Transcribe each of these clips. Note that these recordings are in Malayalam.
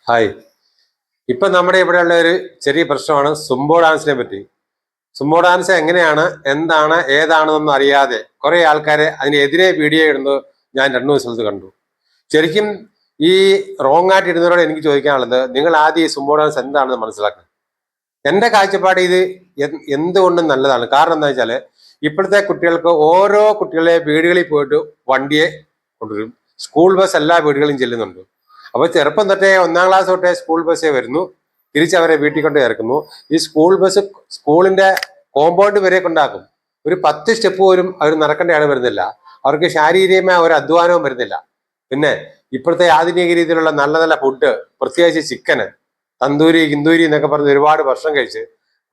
ഹായ്. ഇപ്പൊ നമ്മുടെ ഇവിടെയുള്ള ഒരു ചെറിയ പ്രശ്നമാണ് സുംബോ ഡാൻസിനെ പറ്റി. സുംബോ ഡാൻസ് എങ്ങനെയാണ്, എന്താണ്, ഏതാണെന്നൊന്നും അറിയാതെ കുറെ ആൾക്കാരെ അതിനെതിരെ വീഡിയോ ഇടുന്നത് ഞാൻ രണ്ടു ദിവസത്ത് കണ്ടു. ശരിക്കും ഈ റോങ് ആയിട്ട് ഇടുന്നവരോട് എനിക്ക് ചോദിക്കാനുള്ളത്, നിങ്ങൾ ആദ്യം ഈ സുംബോ ഡാൻസ് എന്താണെന്ന് മനസ്സിലാക്കണം. എന്റെ കാഴ്ചപ്പാട് ഇത് എന്തുകൊണ്ടും നല്ലതാണ്. കാരണം എന്താ വെച്ചാല് ഇപ്പോഴത്തെ കുട്ടികൾക്ക് ഓരോ കുട്ടികളെ വീടുകളിൽ പോയിട്ട് വണ്ടിയെ കൊണ്ടുവരും. സ്കൂൾ ബസ് എല്ലാ വീടുകളിലും ചെല്ലുന്നുണ്ട്. അപ്പൊ ചെറുപ്പം തൊട്ടേ 1-ാം ക്ലാസ് തൊട്ടേ സ്കൂൾ ബസ്സേ വരുന്നു, തിരിച്ചവരെ വീട്ടിൽ കൊണ്ട് ഇറക്കുന്നു. ഈ സ്കൂൾ ബസ് സ്കൂളിന്റെ കോമ്പൗണ്ട് വരെ കൊണ്ടാക്കും. ഒരു 10 സ്റ്റെപ്പ് പോലും അവർ നടക്കേണ്ടതാണ് വരുന്നില്ല. അവർക്ക് ശാരീരികമായ ഒരു അധ്വാനവും വരുന്നില്ല. പിന്നെ ഇപ്പോഴത്തെ ആധുനിക രീതിയിലുള്ള നല്ല നല്ല ഫുഡ്, പ്രത്യേകിച്ച് ചിക്കന്, തന്തൂരി കിന്തൂരി എന്നൊക്കെ പറഞ്ഞ് ഒരുപാട് ഭക്ഷണം കഴിച്ച്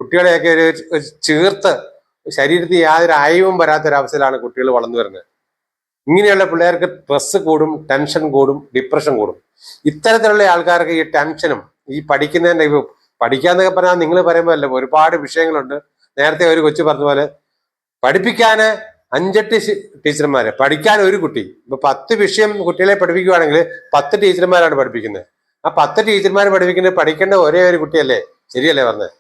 കുട്ടികളെയൊക്കെ ഒരു ചീർത്ത് ശരീരത്തിൽ യാതൊരു അയവും വരാത്തൊരവസ്ഥയിലാണ് കുട്ടികൾ വളർന്നു വരുന്നത്. ഇങ്ങനെയുള്ള പിള്ളേർക്ക് സ്ട്രെസ് കൂടും, ടെൻഷൻ കൂടും, ഡിപ്രഷൻ കൂടും. ഇത്തരത്തിലുള്ള ആൾക്കാർക്ക് ഈ ടെൻഷനും ഈ പഠിക്കാന്നൊക്കെ പറഞ്ഞാൽ നിങ്ങൾ പറയുമ്പോൾ അല്ല, ഒരുപാട് വിഷയങ്ങളുണ്ട്. നേരത്തെ ഒരു കൊച്ചു പറഞ്ഞ പോലെ പഠിപ്പിക്കാന് 5-8 ടീച്ചർമാര്, പഠിക്കാൻ ഒരു കുട്ടി. ഇപ്പൊ 10 വിഷയം കുട്ടികളെ പഠിപ്പിക്കുകയാണെങ്കിൽ 10 ടീച്ചർമാരാണ് പഠിപ്പിക്കുന്നത്. ആ 10 ടീച്ചർമാർ പഠിപ്പിക്കുന്നത് പഠിക്കേണ്ട ഒരേ ഒരു കുട്ടിയല്ലേ? ശരിയല്ലേ പറഞ്ഞത്?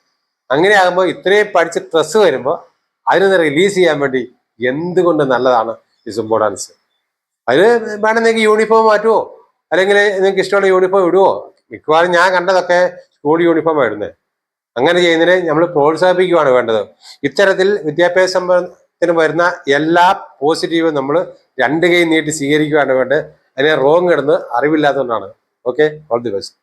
അങ്ങനെ ആകുമ്പോൾ ഇത്രയും പഠിച്ച് സ്ട്രെസ് വരുമ്പോൾ അതിനൊന്ന് റിലീസ് ചെയ്യാൻ വേണ്ടി എന്തുകൊണ്ട് നല്ലതാണ് ഈ സുംബോ ഡാൻസ്. അതിന് വേണം നിങ്ങൾക്ക് യൂണിഫോം മാറ്റുമോ, അല്ലെങ്കിൽ നിങ്ങൾക്ക് ഇഷ്ടമുള്ള യൂണിഫോം ഇടുവോ. മിക്കവാറും ഞാൻ കണ്ടതൊക്കെ സ്കൂൾ യൂണിഫോം ഇടുന്നത്. അങ്ങനെ ചെയ്യുന്നതിനെ നമ്മൾ പ്രോത്സാഹിപ്പിക്കുകയാണ് വേണ്ടത്. ഇത്തരത്തിൽ വിദ്യാഭ്യാസ സമ്പത്തിന് വരുന്ന എല്ലാ പോസിറ്റീവും നമ്മൾ 2 കൈ നീട്ടി സ്വീകരിക്കുകയാണ് വേണ്ടത്. അതിനെ റോങ് ഇടുന്നത് അറിവില്ലാത്തതുകൊണ്ടാണ്. Okay, all the best.